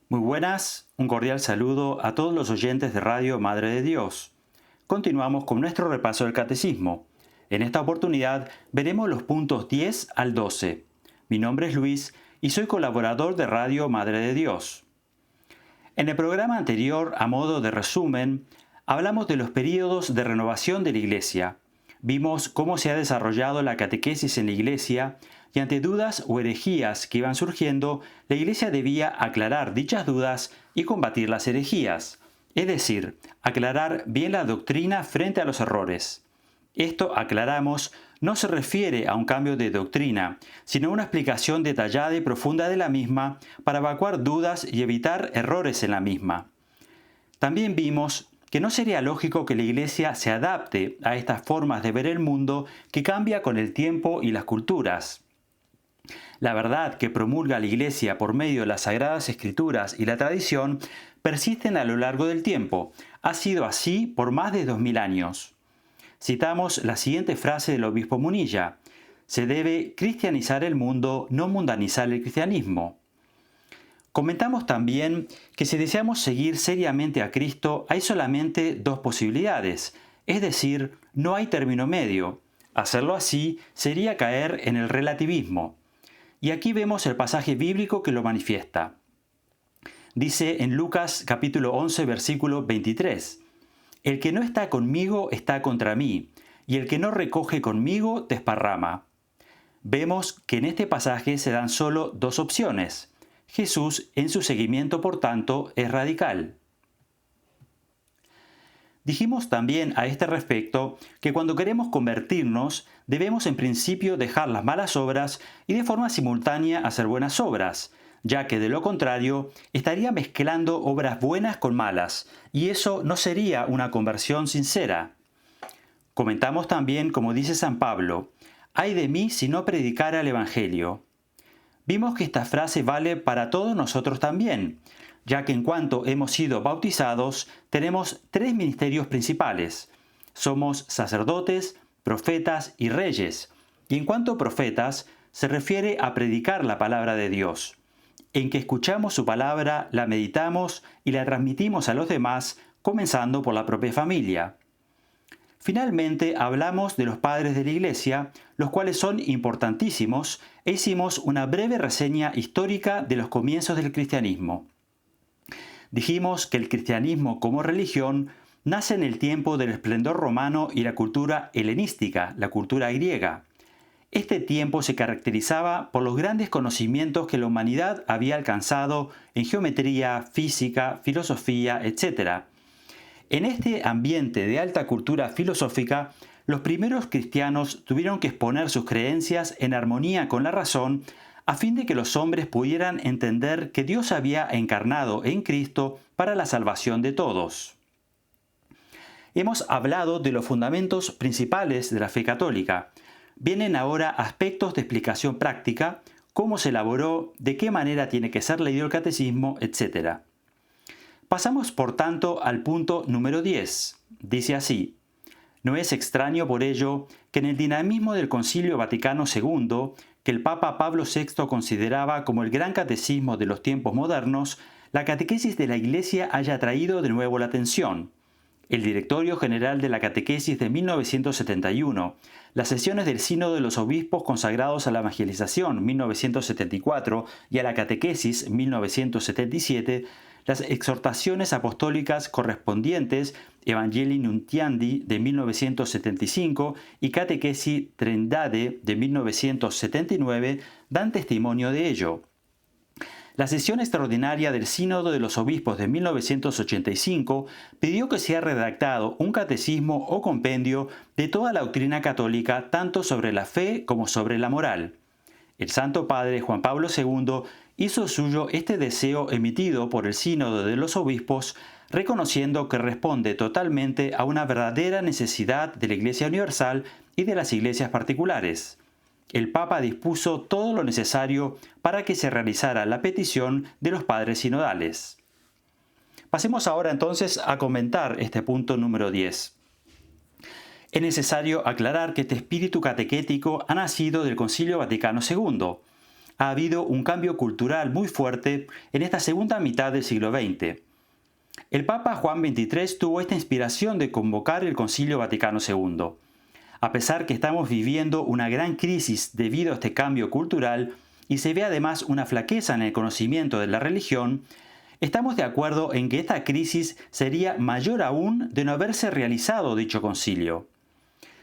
Muy buenas, un cordial saludo a todos los oyentes de Radio Madre de Dios. Continuamos con nuestro repaso del Catecismo. En esta oportunidad veremos los puntos 10 al 12. Mi nombre es Luis y soy colaborador de Radio Madre de Dios. En el programa anterior, a modo de resumen, hablamos de los períodos de renovación de la Iglesia. Vimos cómo se ha desarrollado la catequesis en la Iglesia y ante dudas o herejías que iban surgiendo, la Iglesia debía aclarar dichas dudas y combatir las herejías, es decir, aclarar bien la doctrina frente a los errores. Esto, aclaramos, no se refiere a un cambio de doctrina, sino a una explicación detallada y profunda de la misma para evacuar dudas y evitar errores en la misma. También vimos que no sería lógico que la Iglesia se adapte a estas formas de ver el mundo que cambia con el tiempo y las culturas. La verdad que promulga la Iglesia por medio de las Sagradas Escrituras y la tradición persisten a lo largo del tiempo. Ha sido así por más de 2000 años. Citamos la siguiente frase del obispo Munilla: se debe cristianizar el mundo, no mundanizar el cristianismo. Comentamos también que si deseamos seguir seriamente a Cristo hay solamente dos posibilidades, es decir, no hay término medio. Hacerlo así sería caer en el relativismo. Y aquí vemos el pasaje bíblico que lo manifiesta. Dice en Lucas capítulo 11 versículo 23, el que no está conmigo está contra mí, y el que no recoge conmigo desparrama. Vemos que en este pasaje se dan solo dos opciones. Jesús, en su seguimiento, por tanto, es radical. Dijimos también a este respecto que cuando queremos convertirnos, debemos en principio dejar las malas obras y de forma simultánea hacer buenas obras, ya que de lo contrario estaría mezclando obras buenas con malas, y eso no sería una conversión sincera. Comentamos también, como dice San Pablo, «Ay de mí si no predicara el Evangelio». Vimos que esta frase vale para todos nosotros también, ya que en cuanto hemos sido bautizados, tenemos tres ministerios principales. Somos sacerdotes, profetas y reyes. Y en cuanto a profetas, se refiere a predicar la palabra de Dios, en que escuchamos su palabra, la meditamos y la transmitimos a los demás, comenzando por la propia familia. Finalmente, hablamos de los padres de la Iglesia, los cuales son importantísimos, e hicimos una breve reseña histórica de los comienzos del cristianismo. Dijimos que el cristianismo como religión nace en el tiempo del esplendor romano y la cultura helenística, la cultura griega. Este tiempo se caracterizaba por los grandes conocimientos que la humanidad había alcanzado en geometría, física, filosofía, etc. En este ambiente de alta cultura filosófica, los primeros cristianos tuvieron que exponer sus creencias en armonía con la razón a fin de que los hombres pudieran entender que Dios había encarnado en Cristo para la salvación de todos. Hemos hablado de los fundamentos principales de la fe católica. Vienen ahora aspectos de explicación práctica, cómo se elaboró, de qué manera tiene que ser leído el catecismo, etc. Pasamos, por tanto, al punto número 10. Dice así: no es extraño por ello que en el dinamismo del Concilio Vaticano II, que el Papa Pablo VI consideraba como el gran catecismo de los tiempos modernos, la catequesis de la Iglesia haya atraído de nuevo la atención. El Directorio General de la Catequesis de 1971, las sesiones del Sínodo de los Obispos consagrados a la Evangelización 1974 y a la Catequesis 1977, las exhortaciones apostólicas correspondientes Evangelii Nuntiandi de 1975 y Catechesi Trindade de 1979 dan testimonio de ello. La sesión extraordinaria del Sínodo de los Obispos de 1985 pidió que sea redactado un catecismo o compendio de toda la doctrina católica, tanto sobre la fe como sobre la moral. El Santo Padre Juan Pablo II hizo suyo este deseo emitido por el Sínodo de los Obispos, reconociendo que responde totalmente a una verdadera necesidad de la Iglesia universal y de las iglesias particulares. El Papa dispuso todo lo necesario para que se realizara la petición de los padres sinodales. Pasemos ahora entonces a comentar este punto número 10. Es necesario aclarar que este espíritu catequético ha nacido del Concilio Vaticano II. ha habido un cambio cultural muy fuerte en esta segunda mitad del siglo XX. El Papa Juan XXIII tuvo esta inspiración de convocar el Concilio Vaticano II. A pesar que estamos viviendo una gran crisis debido a este cambio cultural y se ve además una flaqueza en el conocimiento de la religión, estamos de acuerdo en que esta crisis sería mayor aún de no haberse realizado dicho concilio.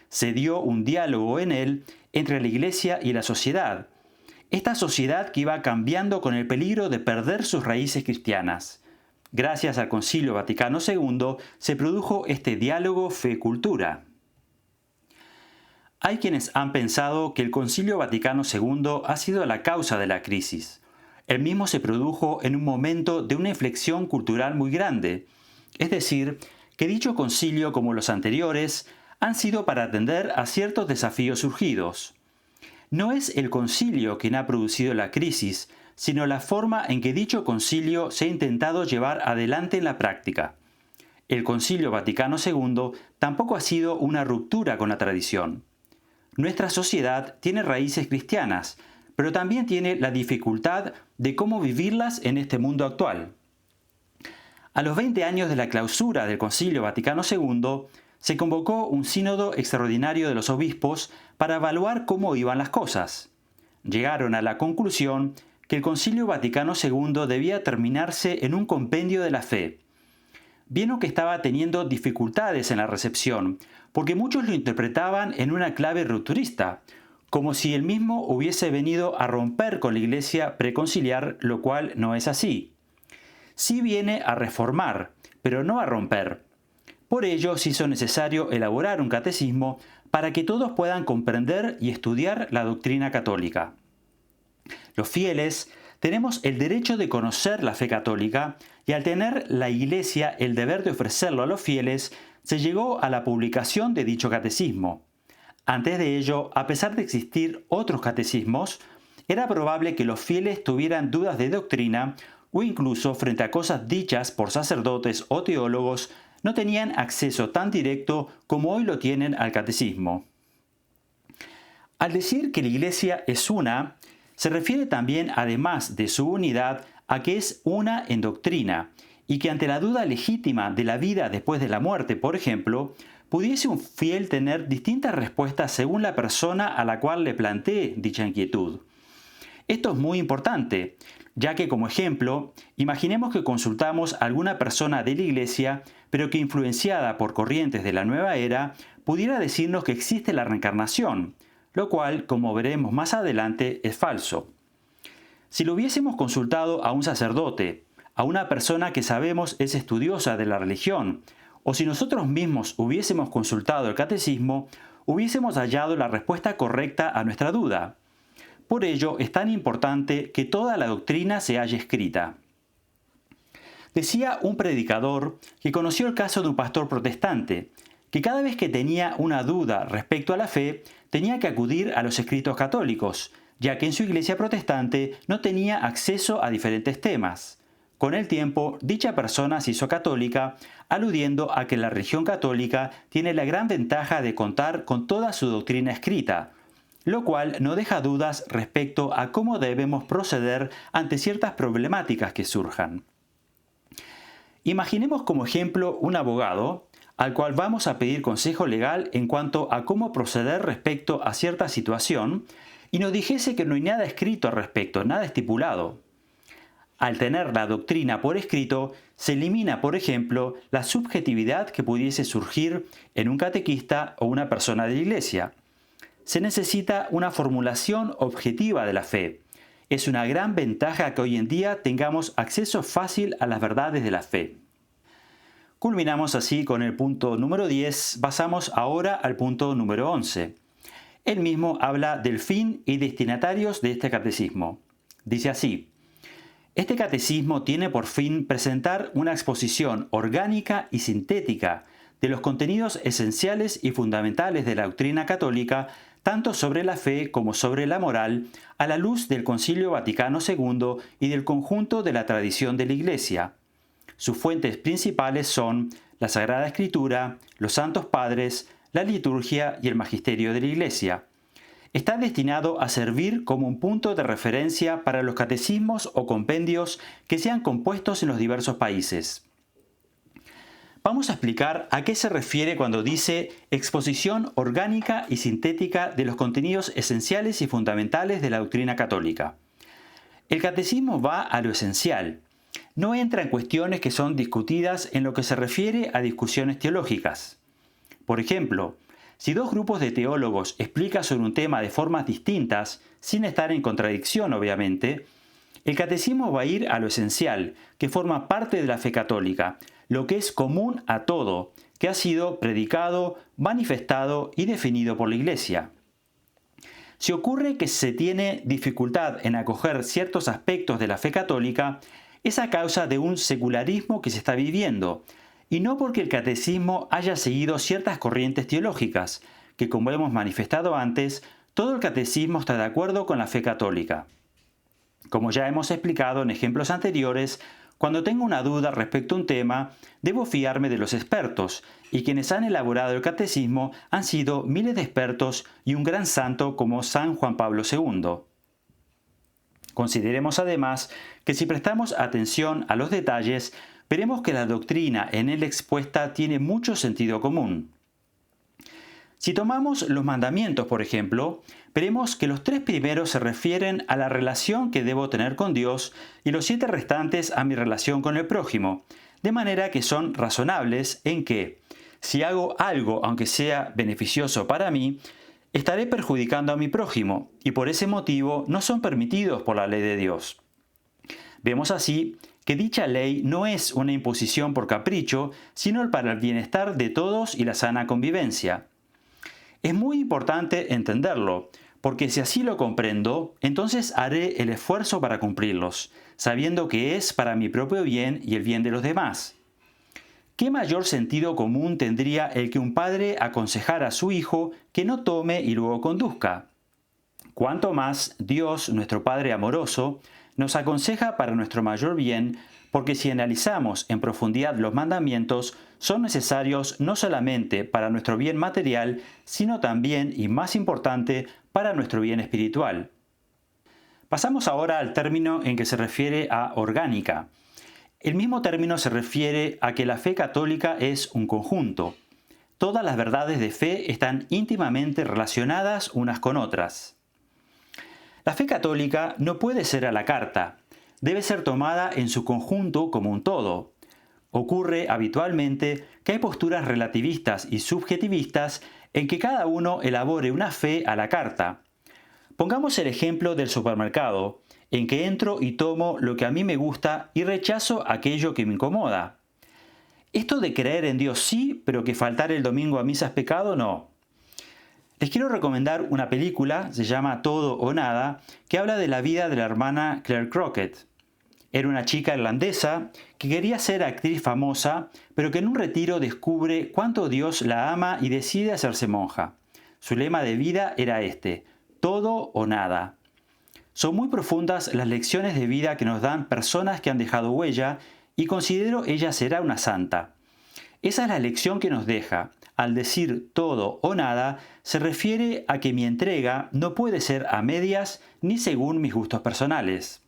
Se dio un diálogo en él entre la Iglesia y la sociedad. Esta sociedad que iba cambiando con el peligro de perder sus raíces cristianas. Gracias al Concilio Vaticano II se produjo este diálogo fe-cultura. Hay quienes han pensado que el Concilio Vaticano II ha sido la causa de la crisis. El mismo se produjo en un momento de una inflexión cultural muy grande, es decir, que dicho concilio, como los anteriores, han sido para atender a ciertos desafíos surgidos. No es el concilio quien ha producido la crisis, sino la forma en que dicho concilio se ha intentado llevar adelante en la práctica. El Concilio Vaticano II tampoco ha sido una ruptura con la tradición. Nuestra sociedad tiene raíces cristianas, pero también tiene la dificultad de cómo vivirlas en este mundo actual. A los 20 años de la clausura del Concilio Vaticano II, se convocó un sínodo extraordinario de los obispos para evaluar cómo iban las cosas. Llegaron a la conclusión que el Concilio Vaticano II debía terminarse en un compendio de la fe. Vieron que estaba teniendo dificultades en la recepción, porque muchos lo interpretaban en una clave rupturista, como si él mismo hubiese venido a romper con la Iglesia preconciliar, lo cual no es así. Sí viene a reformar, pero no a romper. Por ello se hizo necesario elaborar un catecismo para que todos puedan comprender y estudiar la doctrina católica. Los fieles tenemos el derecho de conocer la fe católica y al tener la Iglesia el deber de ofrecerlo a los fieles, se llegó a la publicación de dicho catecismo. Antes de ello, a pesar de existir otros catecismos, era probable que los fieles tuvieran dudas de doctrina o incluso frente a cosas dichas por sacerdotes o teólogos, no tenían acceso tan directo como hoy lo tienen al catecismo. Al decir que la Iglesia es una, se refiere también, además de su unidad, a que es una en doctrina, y que ante la duda legítima de la vida después de la muerte, por ejemplo, pudiese un fiel tener distintas respuestas según la persona a la cual le plantee dicha inquietud. Esto es muy importante, ya que, como ejemplo, imaginemos que consultamos a alguna persona de la Iglesia, pero que influenciada por corrientes de la nueva era, pudiera decirnos que existe la reencarnación, lo cual, como veremos más adelante, es falso. Si lo hubiésemos consultado a un sacerdote, a una persona que sabemos es estudiosa de la religión, o si nosotros mismos hubiésemos consultado el catecismo, hubiésemos hallado la respuesta correcta a nuestra duda. Por ello es tan importante que toda la doctrina se haya escrita. Decía un predicador que conoció el caso de un pastor protestante, que cada vez que tenía una duda respecto a la fe, tenía que acudir a los escritos católicos, ya que en su iglesia protestante no tenía acceso a diferentes temas. Con el tiempo, dicha persona se hizo católica, aludiendo a que la religión católica tiene la gran ventaja de contar con toda su doctrina escrita, lo cual no deja dudas respecto a cómo debemos proceder ante ciertas problemáticas que surjan. Imaginemos como ejemplo un abogado al cual vamos a pedir consejo legal en cuanto a cómo proceder respecto a cierta situación y nos dijese que no hay nada escrito al respecto, nada estipulado. Al tener la doctrina por escrito, se elimina, por ejemplo, la subjetividad que pudiese surgir en un catequista o una persona de la iglesia. Se necesita una formulación objetiva de la fe. Es una gran ventaja que hoy en día tengamos acceso fácil a las verdades de la fe. Culminamos así con el punto número 10, pasamos ahora al punto número 11. Él mismo habla del fin y destinatarios de este catecismo. Dice así: este catecismo tiene por fin presentar una exposición orgánica y sintética de los contenidos esenciales y fundamentales de la doctrina católica, tanto sobre la fe como sobre la moral, a la luz del Concilio Vaticano II y del conjunto de la tradición de la Iglesia. Sus fuentes principales son la Sagrada Escritura, los Santos Padres, la liturgia y el magisterio de la Iglesia. está destinado a servir como un punto de referencia para los catecismos o compendios que sean compuestos en los diversos países. Vamos a explicar a qué se refiere cuando dice exposición orgánica y sintética de los contenidos esenciales y fundamentales de la doctrina católica. El catecismo va a lo esencial. No entra en cuestiones que son discutidas en lo que se refiere a discusiones teológicas. Por ejemplo, si dos grupos de teólogos explican sobre un tema de formas distintas, sin estar en contradicción obviamente, el catecismo va a ir a lo esencial, que forma parte de la fe católica, lo que es común a todo, que ha sido predicado, manifestado y definido por la Iglesia. Si ocurre que se tiene dificultad en acoger ciertos aspectos de la fe católica, es a causa de un secularismo que se está viviendo, y no porque el catecismo haya seguido ciertas corrientes teológicas, que como hemos manifestado antes, todo el catecismo está de acuerdo con la fe católica. Como ya hemos explicado en ejemplos anteriores, cuando tengo una duda respecto a un tema, debo fiarme de los expertos, y quienes han elaborado el catecismo han sido miles de expertos y un gran santo como San Juan Pablo II. Consideremos además que si prestamos atención a los detalles, veremos que la doctrina en él expuesta tiene mucho sentido común. Si tomamos los mandamientos, por ejemplo, veremos que los 3 primeros se refieren a la relación que debo tener con Dios y los 7 restantes a mi relación con el prójimo, de manera que son razonables en que, si hago algo aunque sea beneficioso para mí, estaré perjudicando a mi prójimo y por ese motivo no son permitidos por la ley de Dios. Vemos así que dicha ley no es una imposición por capricho, sino para el bienestar de todos y la sana convivencia. Es muy importante entenderlo, porque si así lo comprendo, entonces haré el esfuerzo para cumplirlos, sabiendo que es para mi propio bien y el bien de los demás. ¿Qué mayor sentido común tendría el que un padre aconsejara a su hijo que no tome y luego conduzca? Cuanto más Dios, nuestro Padre amoroso, nos aconseja para nuestro mayor bien, porque si analizamos en profundidad los mandamientos, son necesarios no solamente para nuestro bien material, sino también, y más importante, para nuestro bien espiritual. Pasamos ahora al término en que se refiere a orgánica. El mismo término se refiere a que la fe católica es un conjunto. Todas las verdades de fe están íntimamente relacionadas unas con otras. La fe católica no puede ser a la carta, debe ser tomada en su conjunto como un todo. Ocurre habitualmente que hay posturas relativistas y subjetivistas en que cada uno elabore una fe a la carta. Pongamos el ejemplo del supermercado, en que entro y tomo lo que a mí me gusta y rechazo aquello que me incomoda. Esto de creer en Dios sí, pero que faltar el domingo a misa es pecado, no. Les quiero recomendar una película, se llama Todo o Nada, que habla de la vida de la hermana Claire Crockett. Era una chica irlandesa que quería ser actriz famosa, pero que en un retiro descubre cuánto Dios la ama y decide hacerse monja. Su lema de vida era este: todo o nada. Son muy profundas las lecciones de vida que nos dan personas que han dejado huella y considero ella será una santa. Esa es la lección que nos deja. Al decir todo o nada, se refiere a que mi entrega no puede ser a medias ni según mis gustos personales.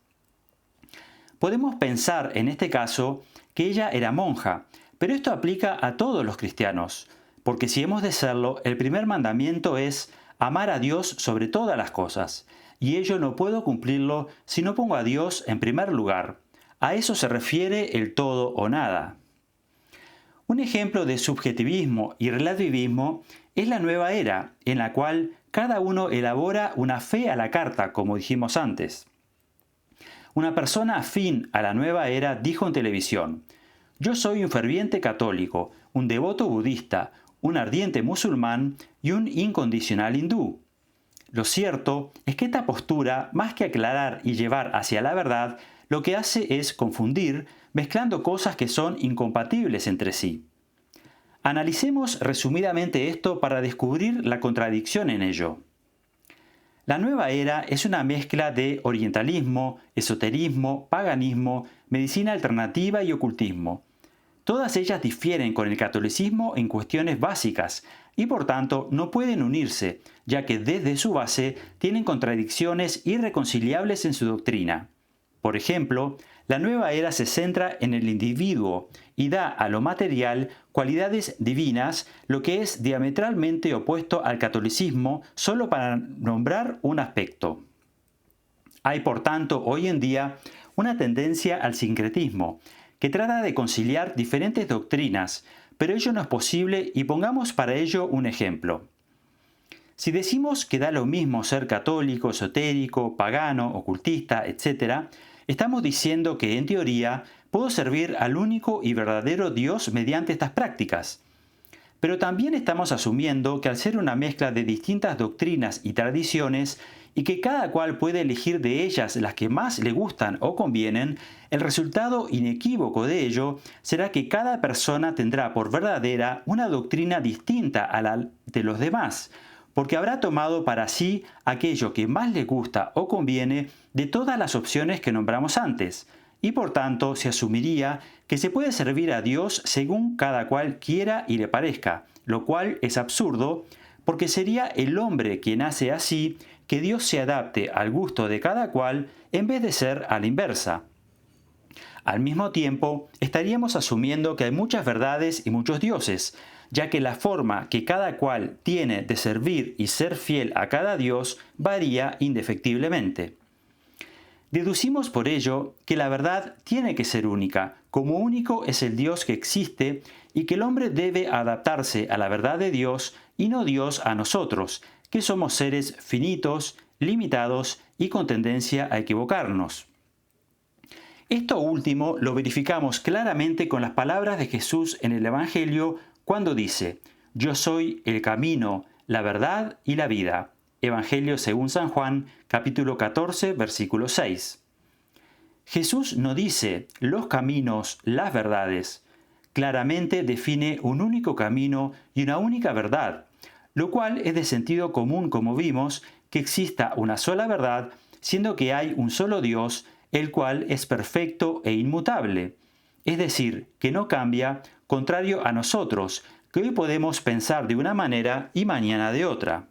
Podemos pensar en este caso que ella era monja, pero esto aplica a todos los cristianos, porque si hemos de serlo, el primer mandamiento es amar a Dios sobre todas las cosas, y ello no puedo cumplirlo si no pongo a Dios en primer lugar. A eso se refiere el todo o nada. Un ejemplo de subjetivismo y relativismo es la nueva era, en la cual cada uno elabora una fe a la carta, como dijimos antes. Una persona afín a la nueva era dijo en televisión: «Yo soy un ferviente católico, un devoto budista, un ardiente musulmán y un incondicional hindú». Lo cierto es que esta postura, más que aclarar y llevar hacia la verdad, lo que hace es confundir, mezclando cosas que son incompatibles entre sí. Analicemos resumidamente esto para descubrir la contradicción en ello. La nueva era es una mezcla de orientalismo, esoterismo, paganismo, medicina alternativa y ocultismo. Todas ellas difieren con el catolicismo en cuestiones básicas y por tanto no pueden unirse, ya que desde su base tienen contradicciones irreconciliables en su doctrina. Por ejemplo, la nueva era se centra en el individuo y da a lo material cualidades divinas, lo que es diametralmente opuesto al catolicismo, solo para nombrar un aspecto. Hay, por tanto, hoy en día una tendencia al sincretismo, que trata de conciliar diferentes doctrinas, pero ello no es posible y pongamos para ello un ejemplo. Si decimos que da lo mismo ser católico, esotérico, pagano, ocultista, etc., estamos diciendo que, en teoría, puedo servir al único y verdadero Dios mediante estas prácticas. Pero también estamos asumiendo que al ser una mezcla de distintas doctrinas y tradiciones, y que cada cual puede elegir de ellas las que más le gustan o convienen, el resultado inequívoco de ello será que cada persona tendrá por verdadera una doctrina distinta a la de los demás, porque habrá tomado para sí aquello que más le gusta o conviene de todas las opciones que nombramos antes, y por tanto se asumiría que se puede servir a Dios según cada cual quiera y le parezca, lo cual es absurdo, porque sería el hombre quien hace así que Dios se adapte al gusto de cada cual en vez de ser a la inversa. Al mismo tiempo, estaríamos asumiendo que hay muchas verdades y muchos dioses, ya que la forma que cada cual tiene de servir y ser fiel a cada dios varía indefectiblemente. Deducimos por ello que la verdad tiene que ser única, como único es el Dios que existe, y que el hombre debe adaptarse a la verdad de Dios y no Dios a nosotros, que somos seres finitos, limitados y con tendencia a equivocarnos. Esto último lo verificamos claramente con las palabras de Jesús en el Evangelio cuando dice: «Yo soy el camino, la verdad y la vida». Evangelio según San Juan, capítulo 14, versículo 6. Jesús no dice los caminos, las verdades. Claramente define un único camino y una única verdad, lo cual es de sentido común, como vimos, que exista una sola verdad, siendo que hay un solo Dios, el cual es perfecto e inmutable. Es decir, que no cambia, contrario a nosotros, que hoy podemos pensar de una manera y mañana de otra.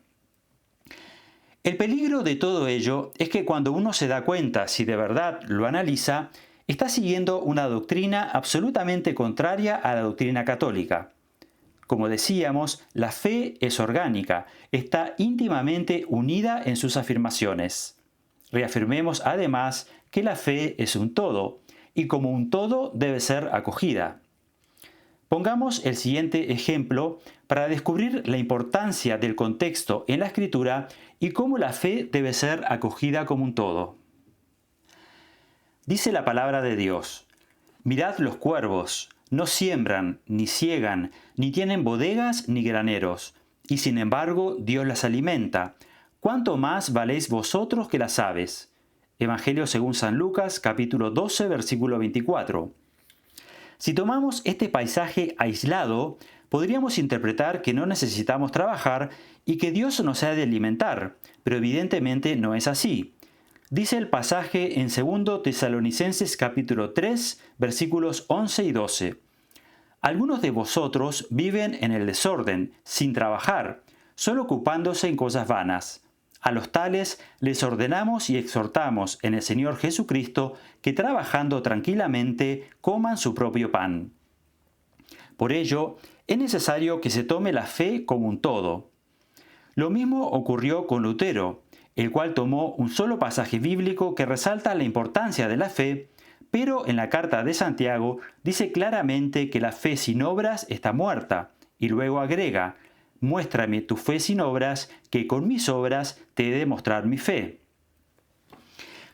El peligro de todo ello es que cuando uno se da cuenta, si de verdad lo analiza, está siguiendo una doctrina absolutamente contraria a la doctrina católica. Como decíamos, la fe es orgánica, está íntimamente unida en sus afirmaciones. Reafirmemos además que la fe es un todo, y como un todo debe ser acogida. Pongamos el siguiente ejemplo para descubrir la importancia del contexto en la Escritura y cómo la fe debe ser acogida como un todo. Dice la palabra de Dios: «Mirad los cuervos, no siembran, ni siegan, ni tienen bodegas ni graneros, y sin embargo Dios las alimenta. ¿Cuánto más valéis vosotros que las aves?». Evangelio según San Lucas, capítulo 12, versículo 24. Si tomamos este paisaje aislado, podríamos interpretar que no necesitamos trabajar y que Dios nos ha de alimentar, pero evidentemente no es así. Dice el pasaje en 2 Tesalonicenses capítulo 3, versículos 11 y 12. «Algunos de vosotros viven en el desorden, sin trabajar, solo ocupándose en cosas vanas. A los tales les ordenamos y exhortamos en el Señor Jesucristo que trabajando tranquilamente coman su propio pan». Por ello, es necesario que se tome la fe como un todo. Lo mismo ocurrió con Lutero, el cual tomó un solo pasaje bíblico que resalta la importancia de la fe, pero en la carta de Santiago dice claramente que la fe sin obras está muerta, y luego agrega: «Muéstrame tu fe sin obras, que con mis obras te he de mostrar mi fe».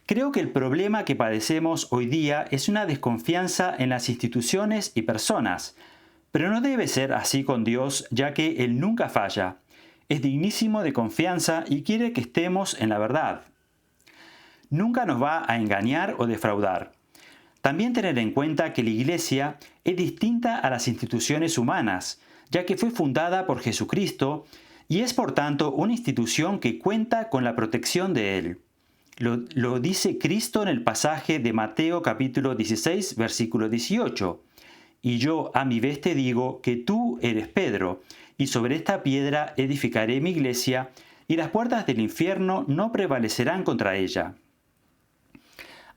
Creo que el problema que padecemos hoy día es una desconfianza en las instituciones y personas, pero no debe ser así con Dios, ya que Él nunca falla. Es dignísimo de confianza y quiere que estemos en la verdad. Nunca nos va a engañar o defraudar. También tener en cuenta que la Iglesia es distinta a las instituciones humanas, ya que fue fundada por Jesucristo y es por tanto una institución que cuenta con la protección de Él. Lo dice Cristo en el pasaje de Mateo capítulo 16, versículo 18. y yo a mi vez te digo que tú eres Pedro, y sobre esta piedra edificaré mi iglesia, y las puertas del infierno no prevalecerán contra ella.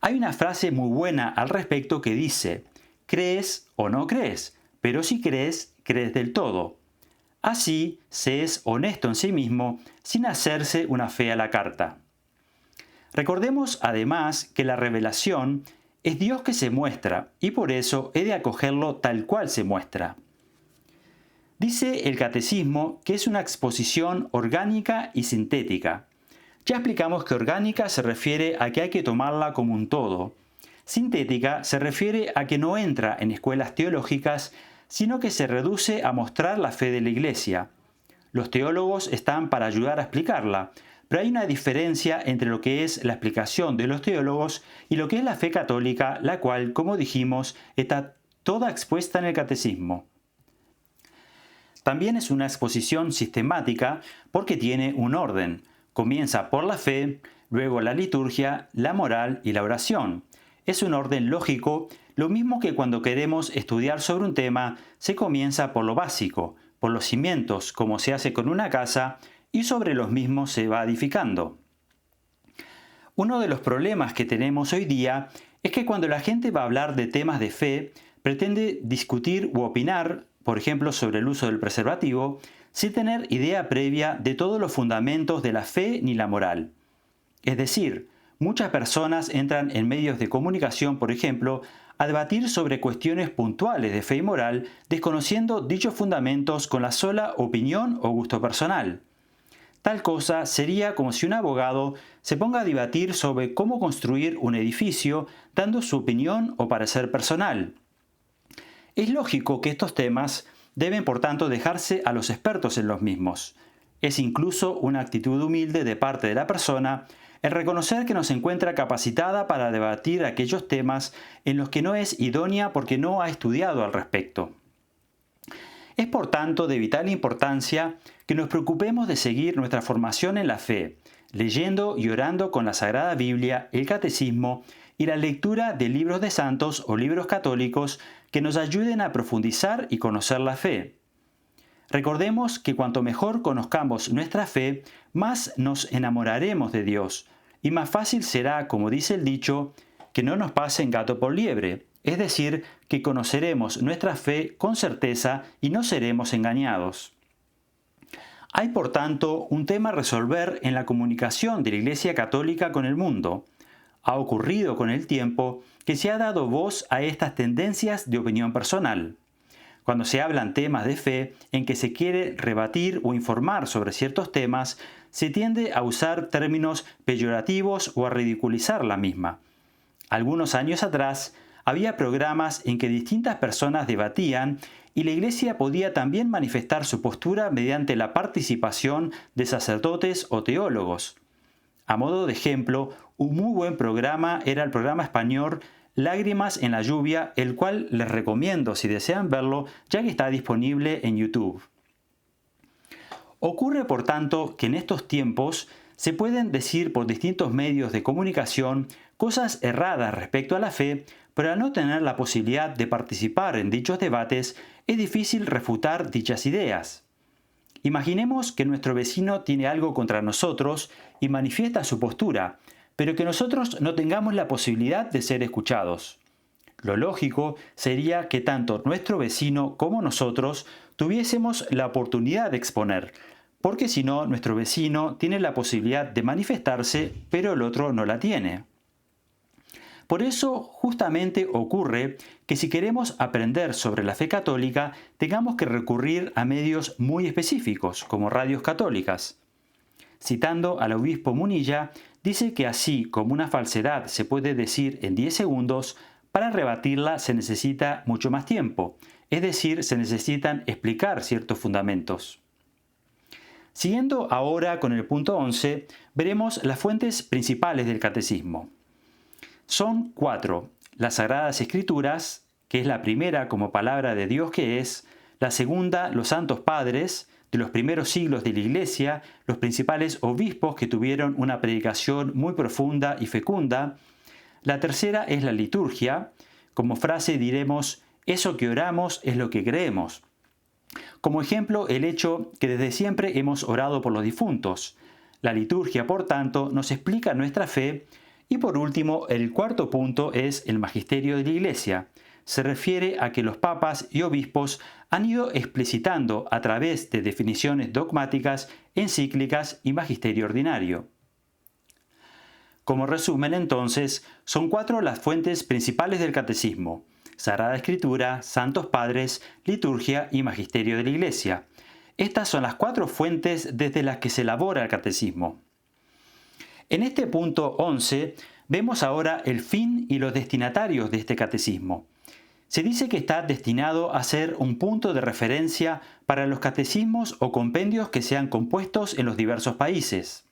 Hay una frase muy buena al respecto que dice, crees o no crees, pero si crees, crees del todo. Así se es honesto en sí mismo sin hacerse una fe a la carta. Recordemos además que la revelación es Dios que se muestra y por eso he de acogerlo tal cual se muestra. Dice el catecismo que es una exposición orgánica y sintética. Ya explicamos que orgánica se refiere a que hay que tomarla como un todo. Sintética se refiere a que no entra en escuelas teológicas, sino que se reduce a mostrar la fe de la Iglesia. Los teólogos están para ayudar a explicarla, pero hay una diferencia entre lo que es la explicación de los teólogos y lo que es la fe católica, la cual, como dijimos, está toda expuesta en el catecismo. También es una exposición sistemática porque tiene un orden. Comienza por la fe, luego la liturgia, la moral y la oración. Es un orden lógico, lo mismo que cuando queremos estudiar sobre un tema, se comienza por lo básico, por los cimientos, como se hace con una casa, y sobre los mismos se va edificando. Uno de los problemas que tenemos hoy día es que cuando la gente va a hablar de temas de fe, pretende discutir u opinar, por ejemplo, sobre el uso del preservativo, sin tener idea previa de todos los fundamentos de la fe ni la moral. Es decir, muchas personas entran en medios de comunicación, por ejemplo, a debatir sobre cuestiones puntuales de fe y moral, desconociendo dichos fundamentos con la sola opinión o gusto personal. Tal cosa sería como si un abogado se ponga a debatir sobre cómo construir un edificio, dando su opinión o parecer personal. Es lógico que estos temas deben, por tanto, dejarse a los expertos en los mismos. Es incluso una actitud humilde de parte de la persona el reconocer que no se encuentra capacitada para debatir aquellos temas en los que no es idónea porque no ha estudiado al respecto. Es por tanto de vital importancia que nos preocupemos de seguir nuestra formación en la fe, leyendo y orando con la Sagrada Biblia, el Catecismo y la lectura de libros de santos o libros católicos que nos ayuden a profundizar y conocer la fe. Recordemos que cuanto mejor conozcamos nuestra fe, más nos enamoraremos de Dios, y más fácil será, como dice el dicho, que no nos pasen gato por liebre, es decir, que conoceremos nuestra fe con certeza y no seremos engañados. Hay, por tanto, un tema a resolver en la comunicación de la Iglesia Católica con el mundo. Ha ocurrido con el tiempo que se ha dado voz a estas tendencias de opinión personal. Cuando se hablan temas de fe en que se quiere rebatir o informar sobre ciertos temas, se tiende a usar términos peyorativos o a ridiculizar la misma. Algunos años atrás, había programas en que distintas personas debatían y la Iglesia podía también manifestar su postura mediante la participación de sacerdotes o teólogos. A modo de ejemplo, un muy buen programa era el programa español Lágrimas en la lluvia, el cual les recomiendo si desean verlo, ya que está disponible en YouTube. Ocurre, por tanto, que en estos tiempos se pueden decir por distintos medios de comunicación cosas erradas respecto a la fe, pero al no tener la posibilidad de participar en dichos debates, es difícil refutar dichas ideas. Imaginemos que nuestro vecino tiene algo contra nosotros y manifiesta su postura, pero que nosotros no tengamos la posibilidad de ser escuchados. Lo lógico sería que tanto nuestro vecino como nosotros tuviésemos la oportunidad de exponer, porque si no, nuestro vecino tiene la posibilidad de manifestarse, pero el otro no la tiene. Por eso justamente ocurre que si queremos aprender sobre la fe católica, tengamos que recurrir a medios muy específicos, como radios católicas. Citando al obispo Munilla, dice que así como una falsedad se puede decir en 10 segundos, para rebatirla se necesita mucho más tiempo, es decir, se necesitan explicar ciertos fundamentos. Siguiendo ahora con el punto 11, veremos las fuentes principales del catecismo. Son 4. Las Sagradas Escrituras, que es la primera como palabra de Dios que es, la segunda, los Santos Padres, de los primeros siglos de la Iglesia, los principales obispos que tuvieron una predicación muy profunda y fecunda. La tercera es la liturgia. Como frase diremos, Eso que oramos es lo que creemos. Como ejemplo, el hecho que desde siempre hemos orado por los difuntos. La liturgia, por tanto, nos explica nuestra fe. Y por último, el cuarto punto es el magisterio de la Iglesia. Se refiere a que los papas y obispos han ido explicitando a través de definiciones dogmáticas, encíclicas y magisterio ordinario. Como resumen, entonces, son 4 las fuentes principales del catecismo: Sagrada Escritura, Santos Padres, liturgia y magisterio de la Iglesia. Estas son las 4 fuentes desde las que se elabora el catecismo. En este punto 11 vemos ahora el fin y los destinatarios de este catecismo. Se dice que está destinado a ser un punto de referencia para los catecismos o compendios que sean compuestos en los diversos países.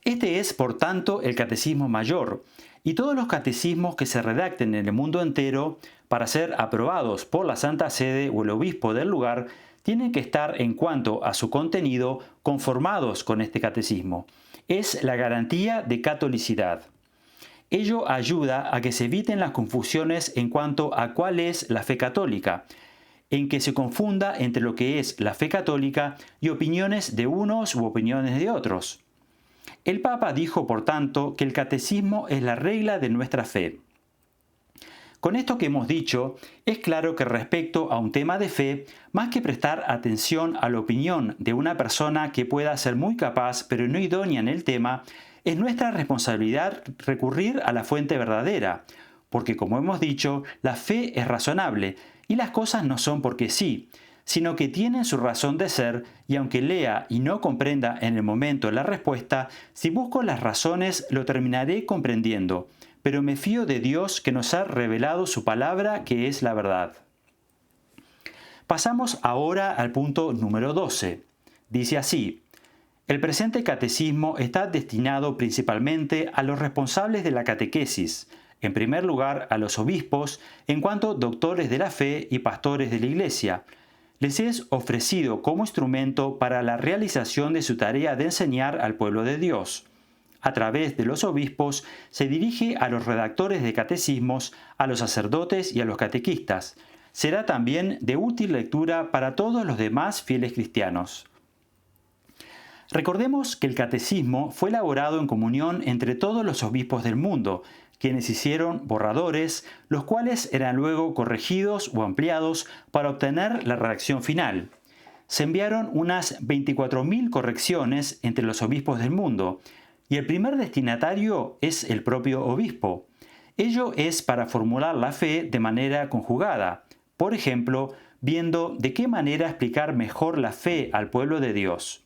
Este es, por tanto, el catecismo mayor, y todos los catecismos que se redacten en el mundo entero para ser aprobados por la Santa Sede o el obispo del lugar tienen que estar, en cuanto a su contenido, conformados con este catecismo. Es la garantía de catolicidad. Ello ayuda a que se eviten las confusiones en cuanto a cuál es la fe católica, en que se confunda entre lo que es la fe católica y opiniones de unos u opiniones de otros. El Papa dijo, por tanto, que el catecismo es la regla de nuestra fe. Con esto que hemos dicho, es claro que respecto a un tema de fe, más que prestar atención a la opinión de una persona que pueda ser muy capaz pero no idónea en el tema, es nuestra responsabilidad recurrir a la fuente verdadera, porque como hemos dicho, la fe es razonable y las cosas no son porque sí, sino que tienen su razón de ser, y aunque lea y no comprenda en el momento la respuesta, si busco las razones lo terminaré comprendiendo, pero me fío de Dios que nos ha revelado su palabra, que es la verdad. Pasamos ahora al punto número 12. Dice así: el presente catecismo está destinado principalmente a los responsables de la catequesis, en primer lugar a los obispos, en cuanto doctores de la fe y pastores de la Iglesia. Les es ofrecido como instrumento para la realización de su tarea de enseñar al pueblo de Dios. A través de los obispos se dirige a los redactores de catecismos, a los sacerdotes y a los catequistas. Será también de útil lectura para todos los demás fieles cristianos. Recordemos que el catecismo fue elaborado en comunión entre todos los obispos del mundo, quienes hicieron borradores, los cuales eran luego corregidos o ampliados para obtener la redacción final. Se enviaron unas 24.000 correcciones entre los obispos del mundo, y el primer destinatario es el propio obispo. Ello es para formular la fe de manera conjugada, por ejemplo, viendo de qué manera explicar mejor la fe al pueblo de Dios.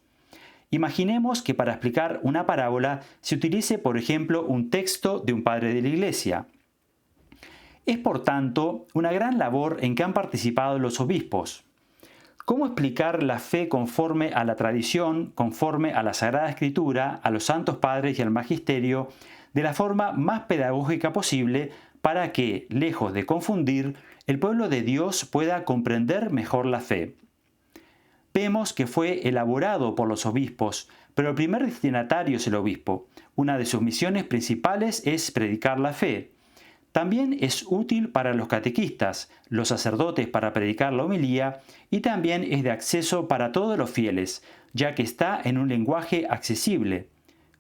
Imaginemos que para explicar una parábola se utilice, por ejemplo, un texto de un padre de la Iglesia. Es, por tanto, una gran labor en que han participado los obispos. ¿Cómo explicar la fe conforme a la tradición, conforme a la Sagrada Escritura, a los santos padres y al magisterio, de la forma más pedagógica posible para que, lejos de confundir, el pueblo de Dios pueda comprender mejor la fe? Vemos que fue elaborado por los obispos, pero el primer destinatario es el obispo. Una de sus misiones principales es predicar la fe. También es útil para los catequistas, los sacerdotes para predicar la homilía, y también es de acceso para todos los fieles, ya que está en un lenguaje accesible.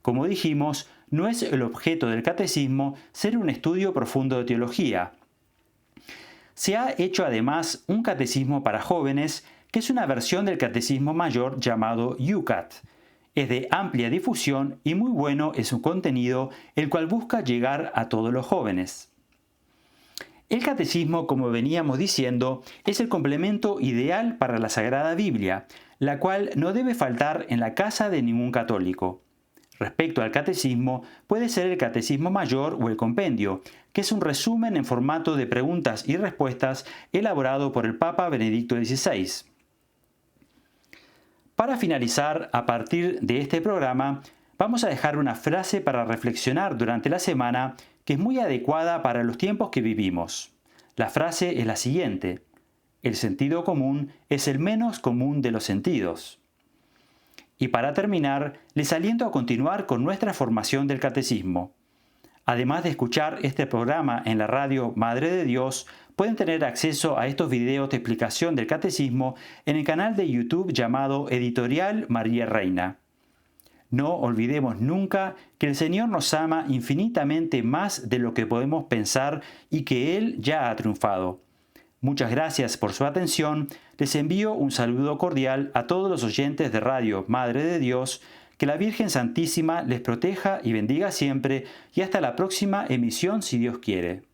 Como dijimos, no es el objeto del catecismo ser un estudio profundo de teología. Se ha hecho además un catecismo para jóvenes, que es una versión del catecismo mayor llamado Yucat. Es de amplia difusión y muy bueno es su contenido, el cual busca llegar a todos los jóvenes. El catecismo, como veníamos diciendo, es el complemento ideal para la Sagrada Biblia, la cual no debe faltar en la casa de ningún católico. Respecto al catecismo, puede ser el catecismo mayor o el compendio, que es un resumen en formato de preguntas y respuestas elaborado por el Papa Benedicto XVI. Para finalizar, a partir de este programa, vamos a dejar una frase para reflexionar durante la semana que es muy adecuada para los tiempos que vivimos. La frase es la siguiente: el sentido común es el menos común de los sentidos. Y para terminar, les aliento a continuar con nuestra formación del catecismo. Además de escuchar este programa en la radio Madre de Dios, pueden tener acceso a estos videos de explicación del catecismo en el canal de YouTube llamado Editorial María Reina. No olvidemos nunca que el Señor nos ama infinitamente más de lo que podemos pensar y que Él ya ha triunfado. Muchas gracias por su atención. Les envío un saludo cordial a todos los oyentes de Radio Madre de Dios. Que la Virgen Santísima les proteja y bendiga siempre y hasta la próxima emisión si Dios quiere.